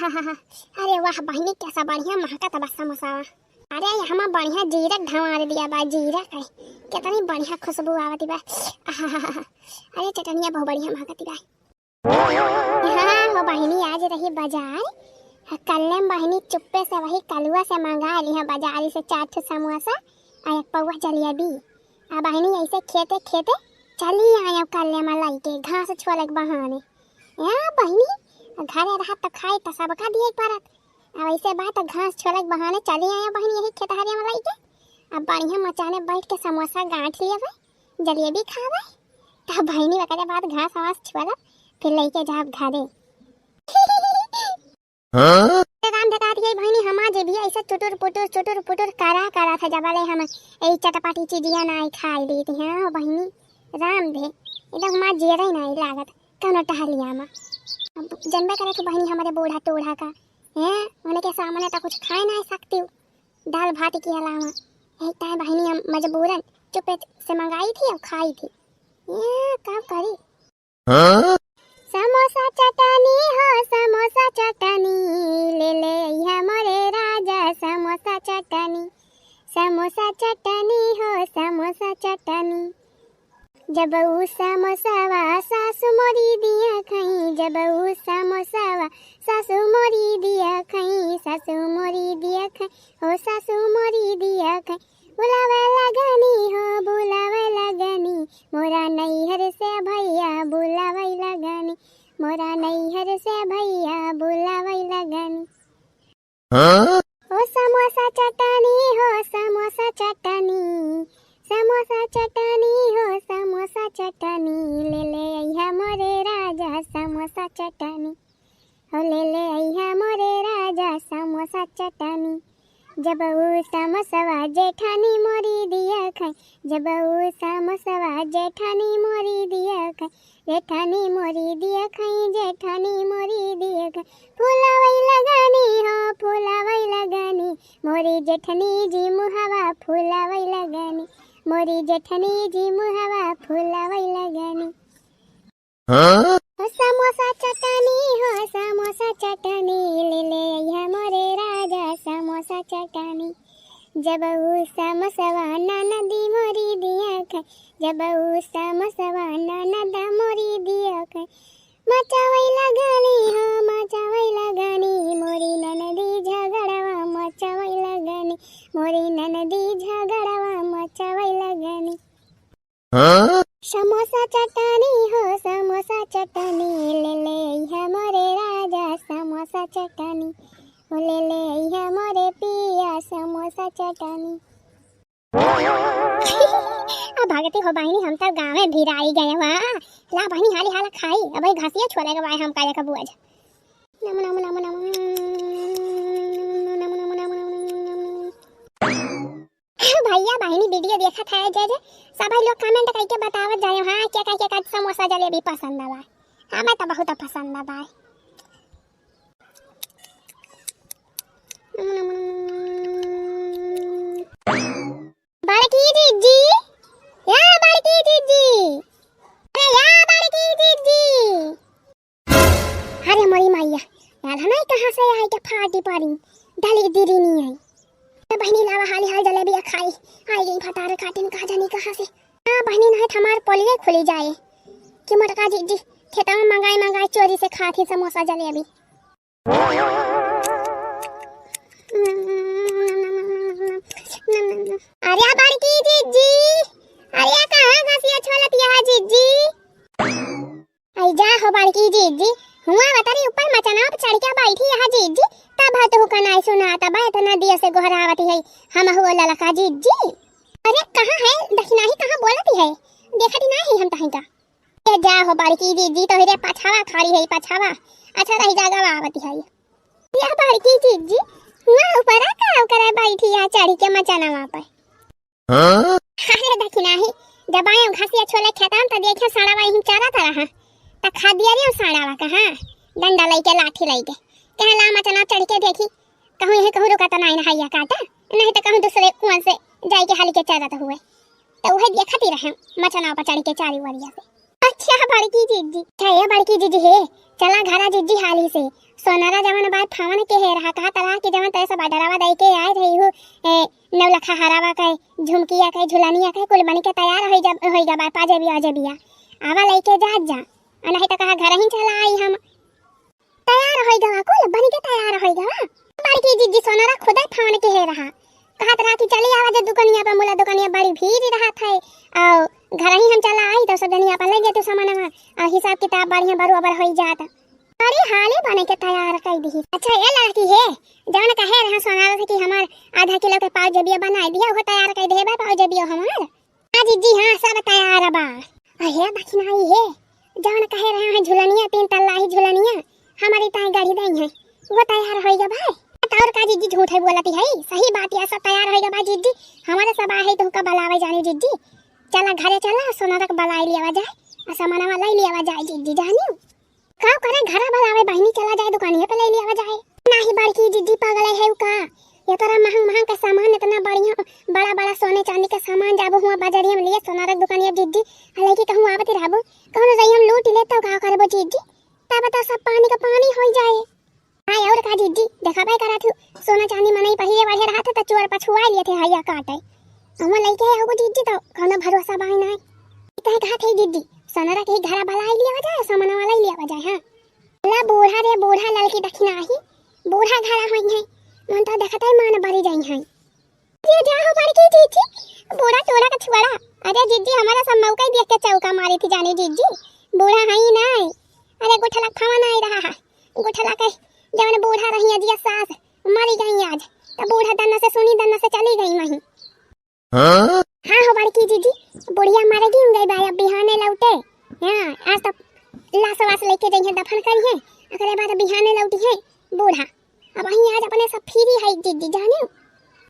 आहा, अरे वाह बहनी कैसा बढ़िया महका तबा समोसा। अरे यहाँ बढ़िया जीरा ढमार दिया बा, जीरा का कितनी बढ़िया खुशबू आवती बा। अरे चटनिया बहुत बढ़िया महकती बा। हाँ वो बहनी आज रही बाजार, कल बहनी चुप्पे से वही कलुआ से मंगा ली है बाजारी से 4 समोसा और 1 पौवा जलेबी। आ बहनी ऐसे खेते खेते चली आया कल मलाई के घास छोले के बहाने। यहाँ बहनी घरे रहा तो खाई तो सबका दिए परत, अब ऐसे बात घास छोले के बहाने चली आया बहनी यही खेतहरिया मलाई के। अब बढ़िया मचाने बैठ के समोसा गांठ लिए भाई, जलेबी खावे, तब बहनी वगैरह बाद घास आवास छोड़ा फिर लेके जाब घरे। काम धका दिए बहनी हमा जे भी ऐसे चुटुर पुटुर करा था जबाले हम ए चटपटी चीजिया ना खाई दी थी। हाँ बहनी राम दे एकदम मां जेरे नहीं लागत कनो टहलिया में। जनबे करे तो बहनी हमारे बूढ़ा टोढ़ा का हैं उन्हें के सामने तो कुछ खाए ना सकती हूँ दाल भात के अलावा। एक टाइम बहनी हम मजबूरन चुपे से मंगाई थी और खाई थी। ये कब करी समोसा चटनी हो समोसा चटनी ले ले हमारे राजा समोसा चटनी हो समोसा चटनी। जब उ समोसावा सासु मोरी दिया खाई, जब उ समोसावा सासु मोरी दिया खाई, सासु मोरी दिया खाई हो सासु मोरी दिया खाई। बुलावे लगनी हो बुलावे लगनी मोरा नैहर से भैया बुलावे लगनी, मोरा नैहर से भैया बुलावे लगनी। हो समोसा चटनी हो समोसा चटनी, समोसा चटनी हो समोसा चटनी ले ले अइहा मोरे राजा समोसा चटनी हो ले ले अइहा मोरे राजा समोसा चटनी। जब उ समोसवा जेठानी मोरी दिया खाई, जब उ समोसवा जेठानी मोरी दिया खाई, जेठानी मोरी दिया खाई, जेठानी मोरी दिया खाई। फुलावई लगानी हो फुलावई लगानी मोरी जेठनी जी मुहावा फुलावई लगानी, मोरी जेठनी जी मुहावा फुलावई लगानी। हो समोसा चटनी ले ले अइहा मोरे राजा समोसा चटनी। जब उ समोसवा ननदी मोरी दिया खाई, जब उ समोसवा ननद मोरी दिया खाई। मचावई लगानी हो मचावई लगानी मोरी ननदी झगड़वा मचावई लगानी, मोरी ननदी झगड़वा मचावई लगानी। समोसा चटनी हो समोसा चटनी ले ले अइहा मोरे राजा समोसा चटनी हो ले ले अइहा मोरे पिया समोसा चटनी। अब भागती हो बहनी हम तो गाँव में भी आई गए। वाह ला बहनी हाली हाला खाई अब घासिया छोले के बाय हम काले का बुआ जा। नम नम नम नम भैया बहनी वीडियो देखा था जय जय सब लोग कमेंट करके बतावत जाए हाँ क्या समोसा जलेबी पसंद बा। हमें तो बहुत पसंद बा। बड़की जीजी या बड़की जीजी अरे या बड़की जीजी अरे मोरी मैया यार हमें कहाँ से आई के पार्टी पारी डाली दीदी नहीं आई। बहनी लावा हाली हाल जलेबी खाई आई गई फटार काटिन कहा जानी कहाँ से। हाँ बहनी नहीं हमार पोलिए खुली जाए कि मटका जी खेता में मंगाई चोरी से खाती समोसा जलेबी। अरे बड़की जीजी अरे कहाँ घसिया छोलत यहाँ जीजी आई जा हो बड़की जीजी हुआ बतारी ऊपर मचाना पे चढ़ के बैठी यहाँ जीजी तब तो कनाई सुना तब इतना दिया से गोहरावती है हम हुआ ललका जीजी। अरे कहाँ है दक्षिणा ही कहाँ बोलती है देखती नहीं हम कहीं का। ए जा हो बड़की जीजी तो रे पछावा खड़ी है पछावा अच्छा रही जागा आवती है या बड़की जीजी हुआ ऊपर का करे बैठी है चढ़ के मचाना वहां पर। अरे दक्षिणा ही जब आए घासिया छोले खेता तो देखे साड़ा वाही चारा था रहा त खा दिया रे साड़ा वा कहां डंडा लेके लाठी लेके कहला मचना चढ़ के देखी कहूं यही कहूं रुका तो नहीं नहाया काटा नहीं तो कहूं दूसरे कुआं से जाई के हाली के चारा तो हुए तो वही देखती रहे मचना पर चढ़ के चारी वरिया से। अच्छा बड़की जीजी चाहे बड़की जीजी है चला घरा जिज्जी हाली से सोनारा जवन बात फावन के है रहा कहा तरह के जवन तैसा बाडरावा दई के आए रही हो नवलखा हरावा के झुमकिया के झुलानिया के कुल बन के तैयार होई जा बात पाजे बिया आवा लेके जा नहीं तो कहा घर ही चला आई हम तैयार होई गवा कुल बन के तैयार होई गवा बाड़ी जिज्जी सोनारा खुदा फावन के है रहा कहा तरह की चली आवा जे दुकानिया पे मुला दुकानिया बड़ी भीड़ रहा था और घर ही हम चला आई तो सब जनिया पर लग गए तो सामान हिसाब किताब बढ़िया बरोबर हो जाता अरे हाले बने के तैयार कर दी। अच्छा ये लड़की है जवन कहे रहा सोनारा से कि हमार आधा किलो के पाव जबिया बना दिया वो तैयार कर दे बा पाव जबिया हमार हां जी हां सब तैयार बा अहे दक्षिणा ही है जवन कहे रहा है झुलनिया 3 तल्ला ही झुलनिया हमारी ताई गाड़ी दई है वो तैयार होई गया भाई और का जिज्जी झूठ है बोलती है सही बात है सब तैयार होई गया बा जिज्जी हमारे सब आहे तो का बलावे जाने जिज्जी चला घरे चला सोनारा के बलाई लिया जाए और सामानवा ले लिया जाए जिज्जी जानी का करे घरा बलावे बहनी चला जाए दुकानिया पे ले लिया जाए नाही बड़की जिज्जी पागल है का ये तरह महंग का सामान इतना बढ़िया बड़ा सोने चांदी का सामान जाबो हुआ बाजारिया में लिए सोनारा दुकानिया जिज्जी हालांकि कहूं आवत रहबो कहूं रही हम लूट लेता का करबो जिज्जी तब तो सब पानी का पानी हो जाए हाय और का जिज्जी देखा भाई करा थू सोना चांदी मने पहिए बढ़े रहा था तो चोर पछुआ लिए थे हैया काटे हम लेके आए हो जिज्जी तो कहना भरोसा बाई नहीं कहे कहा थे जिज्जी सोनारा के घरा बलाई लिया जाए सामान वाला लिया जाए हां ला बूढ़ा रे बूढ़ा लड़की दक्षिणा ही बूढ़ा घरा होई है मन तो देखत है मान भरी जाई है ये जा हो बड़की जिज्जी बूढ़ा चोरा का छुआड़ा अरे जिज्जी हमारा सब मौका ही देख के चौका मारी थी जाने जिज्जी बूढ़ा है ही नहीं अरे गोठला खावा नहीं रहा है गोठला के जवन बूढ़ा रही अजिया सास मरी गई आज तो बूढ़ा दन्ना से सुनी दन्ना से चली गई वहीं हाँ हो बड़की जीजी बुढ़िया मारे गिन गई भाई अब बिहाने लौटे हां आज तो लाशवास लेके गई है दफन करी है अगले बाद बिहाने लौटी है बूढ़ा अब वहीं आज अपने सब फ्री है जीजी जाने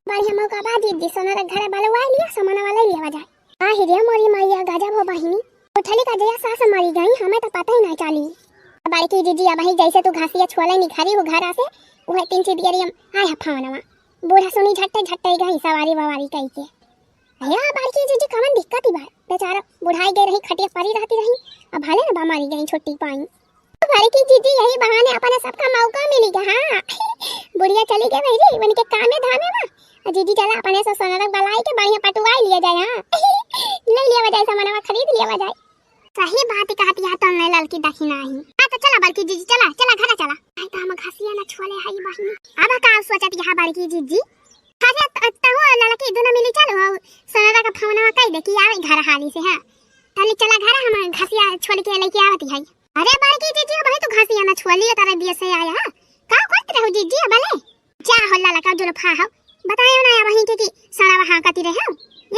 बढ़िया मौका बा जीजी सोनारा घर बलवा लिया सामान वाला लिया जाए आ हिरिया मोरी मैया गजब हो बहिनी उठली का जया सास मरी गई हमें तो पता ही नहीं चली बड़की जीजी अब ही जैसे तू घासिया छोले निखारी हो घर से वह 3 चिड़ियम आए हफावनवा बूढ़ा सुनी झट्टे गई सवारी बवारी कही के या बड़की जीजी कमन दिक्कत ही बात बेचारा बुढ़ाई गई रही खटिया परी रहती रही अब भले ना बीमारी गई छोटी पाई बड़की जीजी यही बहाने अपने सबका मौका मिलेगा हां बुढ़िया चली गई भाई बन के कामे धामे में जीजी चला अपने से सोनारा बलाई के बढ़िया पटवाई लिया जाए हां ले लिया जाए सामानवा खरीद लिया जाए सही बात कहती है तो नहीं लड़की दक्षिणा ही हां तो चला बड़की जीजी चला घर चला आई तो हम घसिया ना छोले हई बहिनी अब का सोचत है बड़की जीजी खाजा तो हो लड़की दोनों मिली चलो सोनारा का फोनवा कह दे कि आवे घर हाली से हां तले चला घर हम घसिया छोड़ के लेके आवती है अरे बड़की जीजी भाई तो घसिया ना छोली तारे दिए से आया का करते रहो जीजी भले क्या हो लड़का जुल्फा हो बताइयो ना वहीं के कि सारा वहां कती रहे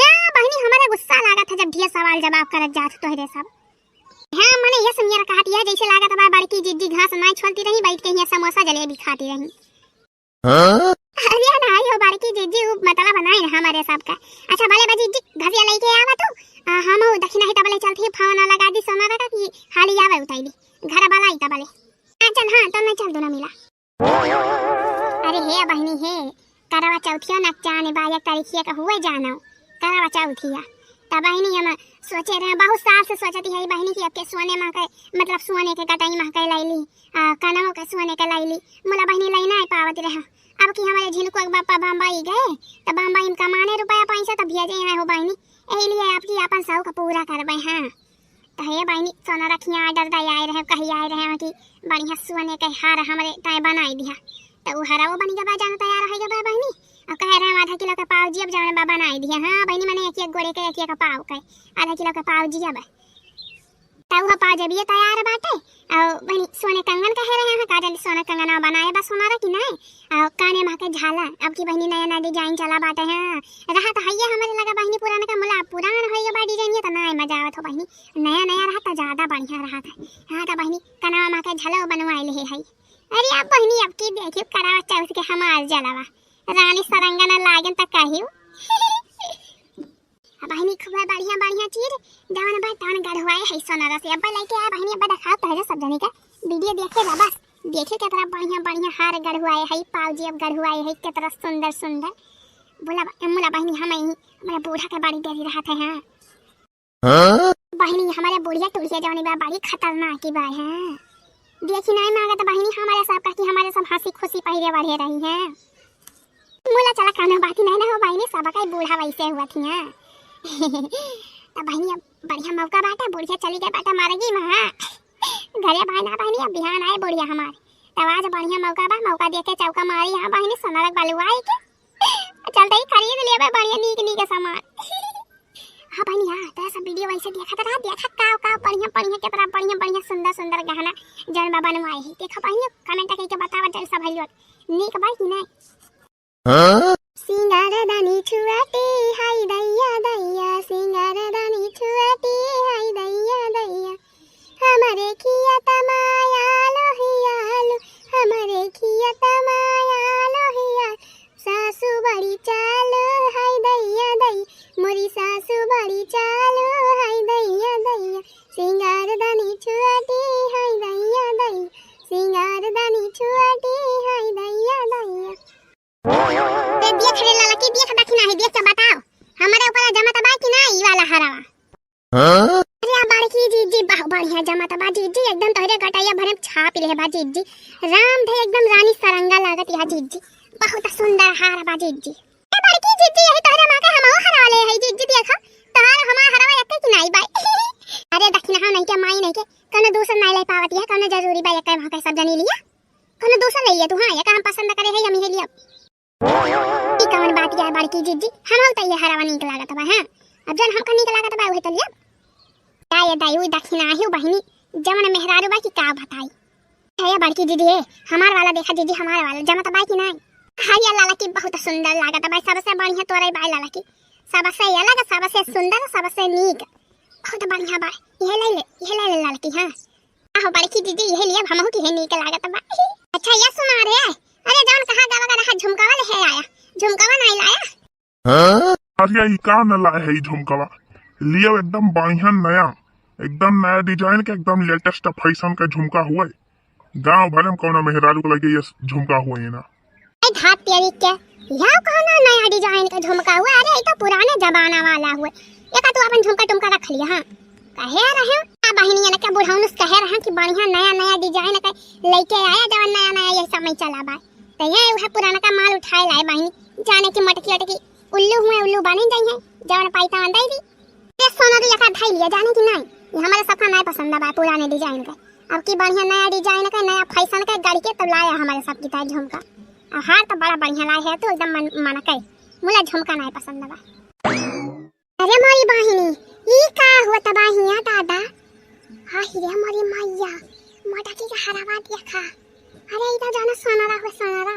या बहनी हमारे गुस्सा लगा था जब ढेर सवाल जवाब करत जात तोहरे सब हां मने ये समझ कहती है जैसे लागत है बड़की जीजी घास नहीं छोलती रही बैठ के यहाँ समोसा जलेबी खाती रही अरे ना यो बड़की जीजी मतलब बनाई हमारे सब का अच्छा भले बाजी जी घसिया लेके आवा तो हम दक्षिणा ही तबले चलती फोन लगा दी सोनारा का कि हाली आवे उताई घर वाला ही तबले चल हां तो मैं चल दो ना मिला अरे हे बहनी हे करवा चौथिया नचाने बाया तारीखिया का हुए जाना करवा चौथिया तब बहनी हम सोचे रहे बहुत साल से सोचती है बहनी की अब के सोने मां के मतलब सोने के कटाई मां के लैली कनवा के सोने के लैली मोला बहनी लेना है पावत रहा अब कि हमारे झिनको एक बापा बम्बई गए तो बम्बई में कमाने रुपया पैसा तो भेजे हैं हो बहनी यही लिए आपकी अपन सब का पूरा करबे हां तो हे बहनी सोना रखिया ऑर्डर दे आए रहे कही आए रहे कि बढ़िया सोने के हार हमारे तय बनाई दिया तो वो हरा वो बन गया जाना तैयार हो गया बहनी और कह रहे आधा किलो का पाव जी अब जाने बाबा बनाई दिया हां बहनी मैंने एक गोरे के एक का पाव के आधा किलो का पाव जी अब तब वो पाव जब ये तैयार बाटे और बहनी सोने कंगन कह रहे हैं काजल सोना कंगन बनाए बस सोनारा कि नहीं और काने मां के झाला अब की बहनी नया नया डिजाइन चला बाटे हैं रहा तो हैया हमारे लगा बहनी पुराना का मुला पुराना हो गया बा डिजाइन ये तो नहीं मजा आवत हो बहनी नया रहा तो ज्यादा बढ़िया रहा था हां तो बहनी कनवा मां के झला बनवाई ले है अरे अब बहनी अब की देखियो करावा चौथ के हमार जलावा रानी सरंगा न लागन तक कहियो बहनी खूब बढ़िया चीज जवन भाई तवन गढ़वाए है सोनारा से अब लेके आ बहनी अब दिखा तो है सब जने का वीडियो देखे ला बस देखे के तरह बढ़िया हार गढ़वाए है पावजी अब गढ़वाए है के तरह सुंदर बोला मुला बहनी हम हमारे बूढ़ा के बाड़ी देरी रहा था हां बहनी हमारे बुढ़िया टुलिया जवनी बा बड़ी खतरनाक की बा है देखी नहीं मांगा तो बहनी हमारे सब का कि हमारे सब हंसी खुशी पहिरे बढ़े रही हैं। मुला चला खाना बाकी नहीं ना हो बहनी, सब का बूढ़ा वैसे हुआ थी हां। तो बहनी अब बढ़िया मौका बाटा, बुढ़िया चली गई बाटा मारेगी मां घरे भाई ना बहनी, अब बिहान आए बुढ़िया हमारे तब आज बढ़िया मौका बा, मौका देके चौका मारी हां बहनी, सोनारक बालू आई के चलते ही खरीद लिए बढ़िया नीक नीक सामान। हाँ बहनी हाँ, तो सब वीडियो वैसे देखा था, देखा का बढ़िया बढ़िया कितना बढ़िया बढ़िया सुंदर सुंदर गहना जन बाबा बनवाए है। देखा बहनी कमेंट करके बतावा जल सब भाई लोग नीक बा कि नहीं। हां सिंगार दानी छुआती हाय दैया दैया, सिंगार दानी छुआती हाय दैया दैया, हमारे खिया तमाया लोहियालू, हमारे खिया तमाया लोहिया, सासू बड़ी चालो हाय दैया दैया, मोरी सासू बड़ी चालो हाय दैया दैया, सिंगार दानी छुआती हाय दैया दैया, सिंगार दानी छुआती हाय दैया दैया। ते देख रे लाला की देख दखिना है, देख के बताओ हमारे ऊपर जमा तबा कि ना ई वाला हरावा। हां अरे बड़की जीजी बहुत बढ़िया जमा तबा जीजी, एकदम तोहरे गटाइया भरे छाप ले बा जीजी, राम थे एकदम रानी सरंगा लागत या जीजी, बहुत सुंदर हार बा जीजी। ए बड़की जीजी यही तोहरे मां के हमहु हरा ले है जीजी, देखा तोहर हमा हरावा एते कि नहीं बाई। अरे दखिना हो नहीं के माई नहीं के कने दूसर नहीं ले पावती है, कने जरूरी बा एक वहां के सब जनी लिया, कने दूसर ले तू। हां ये हम पसंद करे है हम ही लिया। ई कौन बात है बड़की जीजी, हम तो ये हरावा नीक लागत बा। हां अब जन हमका नीक लागत बा ओहे तो लिया। ये दाई ओई दखिना ही बहिनी जमन मेहरारू बा की का बताई है बड़की दीदी है हमार वाला, देखा दीदी हमार वाला जमा तो बाई की नहीं। हाय लाला की बहुत सुंदर लागत बा, सबसे बढ़िया तोरे बाई लाला की, सबसे अलग सबसे सुंदर सबसे नीक बहुत बढ़िया बा। ये ले लाला की। हां आहो बड़की दीदी ये लिया हमहु की है नीक लागत बा। अच्छा ये सुना रे, अरे जौन कहा गावा का रहा झुमकावा ले आया, झुमकावा नहीं लाया। हां अरे ई का न लाए है झुमकावा, लियो एकदम बढ़िया नया, एकदम नया डिजाइन के एकदम लेटेस्ट फैशन का झुमका हुआ, गांव भर में कोनो मेहरारू को लगे ये झुमका हुआ है ना। ए धात तेरी के यह कोनो नया डिजाइन का झुमका हुआ, अरे ये तो पुराने जमाना वाला हुआ, एका तू अपन झुमका तुमका रख लिया। हां कहे रहे आ बहनिया ने के बुढ़ाउन कहे रहे कि बढ़िया नया नया डिजाइन का लेके आया, जब नया नया ये समय चला बा तो ये वह पुराना का माल उठाए लाए बहनी, जाने की मटकी अटकी उल्लू हुए उल्लू बने जाई है जवन पाइता अंदर दी ते सोना तो यका धाई लिया, जाने की नहीं ये हमारे सफा नहीं पसंद बा पुराने डिजाइन का। अब की बढ़िया नया डिजाइन का नया फैशन का गाड़ी के तो लाया हमारे सब की ताई झुमका, और हार तो बड़ा बढ़िया लाया है, तो एकदम मन कई मुला झुमका नहीं पसंद बा। अरे मोरी बहिनी ई का हुआ तबाहिया दादा, हां रे मोरी मैया मोटा की हरावा देखा, अरे ई तो जाना सोनारा हो सोनारा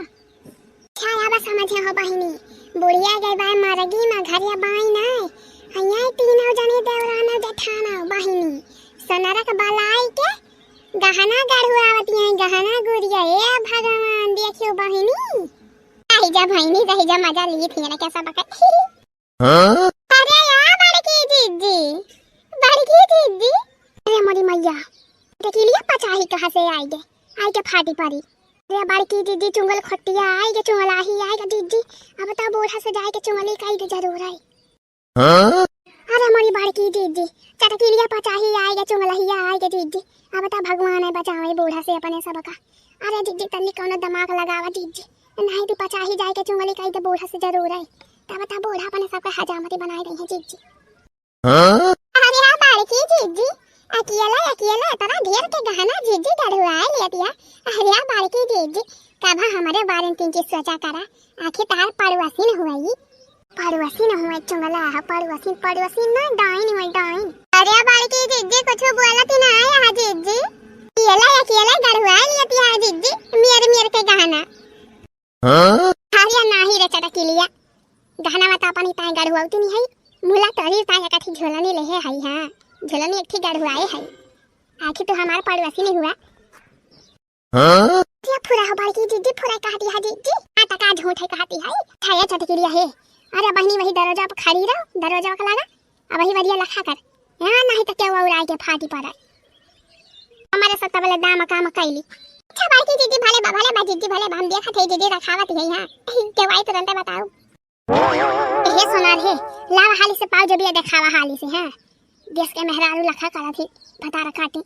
छाया बा समझे हो बहिनी, बुढ़िया गई बा मरगी ना घरिया बाई नहीं, हइया तीनों जने देवराना जेठाना बहिनी सोनारा का बलाई के गहना गढ़ुआवती हैं, गहना गुड़िया ए भगवान देखियो बहिनी आई जा बहिनी रही जा मजा ली थी ना कैसा बका। हां अरे यार बड़की दीदी अरे मोरी मैया देखी लिया पचाही कहां से आई के फाटी पड़ी। अरे बड़की दीदी चुंगल खटिया आई के चुंगल आई के दीदी, अब तो बूढ़ा से जाए के चुंगली काई के जरूर आई। हां अरे मोरी बड़की दीदी चटकी लिया पचाही आई के चुंगलहिया आई के दीदी, अब तो भगवान है बचावे बूढ़ा से अपने सब का। अरे दीदी तन्नी कोनो दिमाग लगावा दीदी, नहीं भी पचाही जाए के चुंगली काई के बूढ़ा से जरूर आई, तब तो बूढ़ा अपने सब का हजामती बनाई रही है दीदी। हां अरे हां बड़की दीदी अकेला इतना ढेर के गहना दीदी गढ़वाए लेतिया। अरे हां बड़की दीदी कब हमारे बारे में की सोचा करा, आखिर तार पड़ोसी न हुई, पड़ोसी न हुए चुंगला है पड़ोसी ना डाइन हुई डाइन। अरे बड़की दीदी कुछ बोलत ना है दीदी, अकेला गढ़वाए लेतिया दीदी मेरे के गहना। हां अरे नाही रे चटकी लिया गहना मत अपन ताई गढ़वाउती नहीं है, मुला तरी ताई एकठी झोलनी ले है। हां झोलनी एकठी गढ़वाए है, आखिर तो हमार पड़ोसी नहीं हुआ। हां ये पूरा हो बड़की दीदी पूरा कहती है दीदी आता का झूठ है कहती है छाया चटकी लिया है। अरे बहनी वही दरवाजा पर खड़ी रहो, दरवाजा का लगा अब वही बढ़िया लखा कर, हां नहीं तो क्या उड़ा के फाटी पड़ा हमारे सब वाले दाम काम कैली। अच्छा बड़की दीदी भले बा दीदी भले हम देखा थे दीदी रखावत है। हां के वाई तुरंत बताओ ये सोनार है लावा हाली से पाव जब ये दिखावा हाली से। हां देश के मेहरारू लखा करा थी भतारा काटी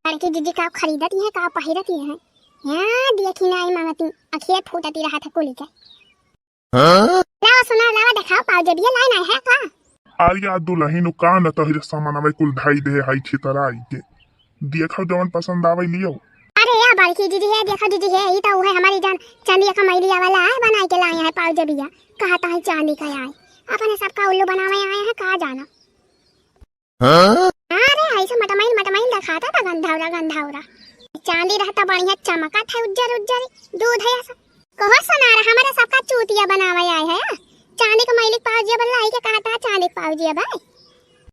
लड़की जीजी का खरीदती है का पहिरती है यहाँ देखी नहीं मांगती अखिए फूटती रहा था कुली के लावा सुना लावा दिखाओ पाओ जब ये लाइन है का आर्या दुल्हन का न तो हिर सामान में कुल ढाई दे हाई छी तरह आई के देखो जवन पसंद आवे लियो। अरे यार बड़की जीजी है देखो जीजी है ये तो है हमारी जान चांदी का मैलिया वाला है बना के लाए हैं पाओ जबिया कहता है चांदी का आए अपने सबका उल्लू बनावे आए हैं कहा जाना अरे ऐसा मटमाइल दिखाता था गंधावरा चांदी रहता बढ़िया चमका था उज्जर दूध है ऐसा कहो सुना रहा हमारे सबका चूतिया बनावे आए हैं चांदी का मैलिक पाओ जिया बल्ला के कहता है चांदी पाओ जिया भाई।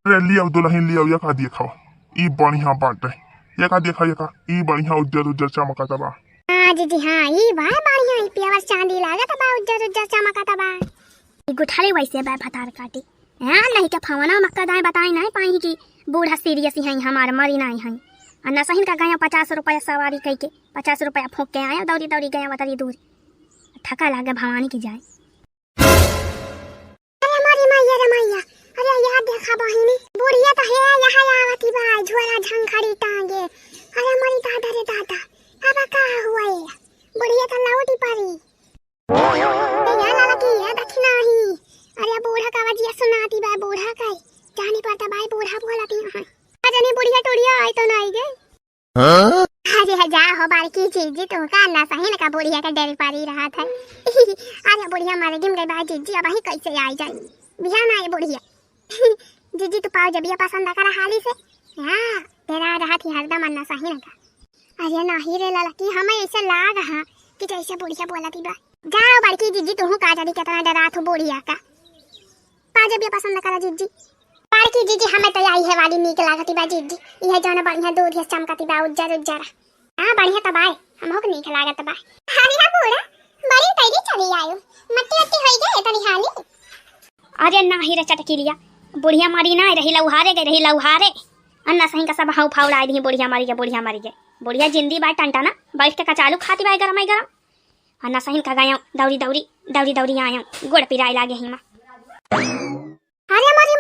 अरे लियो दुल्हन लियो ये का देखो ई बढ़िया बात है ये का देखा ये का ई बढ़िया उज्जर चमका तबा हां जीजी हां ई बा बढ़िया ई प्यावर चांदी लागत बा उज्जर चमका तबा ई गुठाले वैसे बा फतार काटी हां नहीं के फवना मक्का दाए बताई नहीं पाई कि बूढ़ा सीरियस है हमार मरी नहीं है अन्ना सहिन का गया 50 रुपया सवारी कई के 50 रुपया फोक के आया दौड़ी गया बतारी दूर थका लागे भवानी की जाए। अरे मारी मैया अरे यार देखा बहिनी बुढ़िया तो है यहाँ आवती बा झोला झंखड़ी टांगे अरे मारी दादा रे दादा अब का हुआ ये बुढ़िया तो लौटी पड़ी ए यार लाला की है दक्षिणा ही अरे बूढ़ा का आवाज सुनाती बा बूढ़ा का जानी पड़ता भाई बूढ़ा बोलाती है अरे बुढ़िया टोड़िया आई तो नहीं गई अरे जा हो बार की चीज तो का ना सही ना का बुढ़िया का डर पारी रहा था अरे बुढ़िया मारे गिम गई बा जीजी अब ही कैसे आई जाए बिहान आई बुढ़िया जीजी तो पाओ जबिया पसंद करा हाली से हां तेरा रहा थी हरदम अन्ना सही ना का अरे नहीं रे लड़की हमें ऐसा लाग हां कि जैसे बुढ़िया बोलती बा जाओ बड़की जीजी तू का जानी कितना डरा थो बुढ़िया का पाओ जबिया पसंद करा जीजी बड़की जीजी हमें तो आई है वाली नीक लागती बा जीजी यह जौन बढ़िया दूध है चमकती बा उज्जर हां बढ़िया तो बाय हमहु के नीक लागत बा हाली ना बूढ़ा बड़ी तैरी चली आयो मट्टी होई गए तनी हाली अरे नाही रे चटकिलिया बुढ़िया मारी ना रही लउहारे अन्ना सही का सब हाउ फाउल आई दी बुढ़िया मारी के बुढ़िया जिंदी बाय टंटा ना बैठ के कचालू खाती बाय गरम अन्ना सही का गया दौड़ी आया गुड़ पिराई लागे हिमा अरे मारी